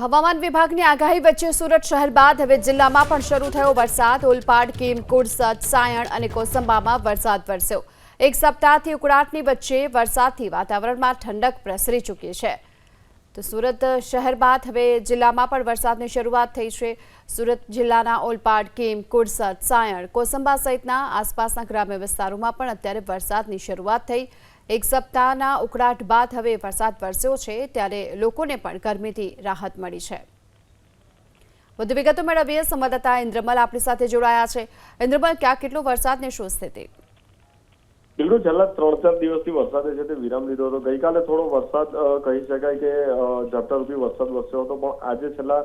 હવામાન વિભાગની આગાહી વચ્ચે સુરત શહેર બાદ હવે જિલ્લામાં પણ શરૂ થયો વરસાદ। ઓલપાડ, કીમ, કુડસદ, સાયણ અને કોસંબામાં વરસાદ વરસ્યો। એક સપ્તાહથી ઉકળાટની વચ્ચે વરસાદથી વાતાવરણમાં ઠંડક પ્રસરી ચૂકી છે। તો સુરત શહેર બાદ હવે જિલ્લામાં પણ વરસાદની શરૂઆત થઈ છે। સુરત જિલ્લાના ઓલપાડ, કીમ, કુડસદ, સાયણ, કોસંબા સહિતના આસપાસના ગ્રામ્ય વિસ્તારોમાં પણ અત્યારે વરસાદની શરૂઆત થઈ। એક સપ્તાહના ઉકળાટ બાદ હવે વરસાદ વરસ્યો છે, ત્યારે લોકોને પણ ગરમીથી રાહત મળી છે। વધુ વિગતો મેળવીએ સંવાદદાતા ઇન્દ્રમલ આપણી સાથે જોડાયા છે। ઇન્દ્રમલ, ક્યાં કેટલો વરસાદની શું સ્થિતિ? બિલકુલ, છેલ્લા 3-4 દિવસથી વરસાદે છે તે વિરામ લીધો હતો। ગઈકાલે થોડો વરસાદ કહી શકાય કે ઝાપટારૂપી વરસાદ વરસ્યો હતો, પણ આજે છેલ્લા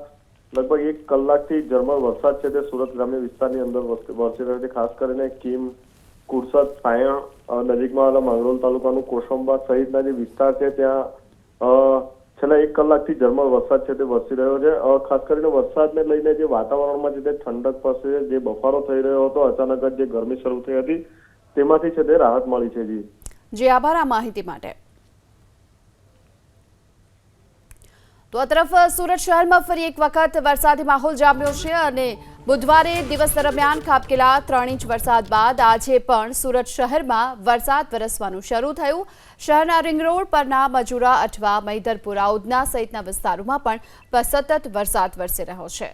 લગભગ 1 કલાકથી ઝરમર વરસાદ છે તે સુરત ગ્રામ્ય વિસ્તારની અંદર વરસી રહ્યો છે। ખાસ કરીને કીમ, કુડસદ, સાયણ નજીકમાં આવેલા માંગરોળ તાલુકાનું કોસંબા સહિતના જે વિસ્તાર છે ત્યાં છેલ્લા 1 કલાકથી ઝરમર વરસાદ છે તે વરસી રહ્યો છે। ખાસ કરીને વરસાદને લઈને જે વાતાવરણમાં છે તે ઠંડક પડશે, જે બફારો થઈ રહ્યો હતો, અચાનક જ જે ગરમી શરૂ થઈ હતી તેમાંથી છે તે રાહત મળી છે। જી આભાર આ માહિતી માટે। તો આ તરફ સુરત શહેરમાં ફરી એક વખત વરસાદી માહોલ જામ્યો છે અને બુધવારે દિવસ દરમિયાન ખાબકેલા 3 ઇંચ વરસાદ બાદ આજે પણ સુરત શહેરમાં વરસાદ વરસવાનું શરૂ થયું। શહેરના રિંગ રોડ પરના મજુરા, અઠવા, મૈદરપુરા, ઉધના સહિતના વિસ્તારોમાં પણ સતત વરસાદ વરસી રહ્યો છે।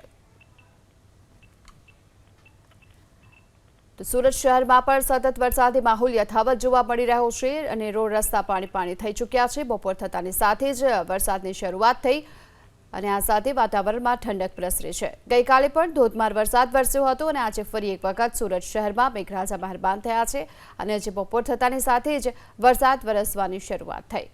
તો સુરત શહેરમાં પણ સતત વરસાદી માહોલ યથાવત જોવા મળી રહ્યો છે અને રોડ રસ્તા પાણી થઈ ચૂક્યા છે। બપોર થતાની સાથે જ વરસાદની શરૂઆત થઈ અને આ સાથે વાતાવરણમાં ઠંડક પ્રસરી છે। ગઈકાલે પણ ધોધમાર વરસાદ વરસ્યો હતો અને આજે ફરી એક વખત સુરત શહેરમાં મેઘરાજા મહેરબાન થયા છે અને આજે બપોર થતાની સાથે જ વરસાદ વરસવાની શરૂઆત થઈ।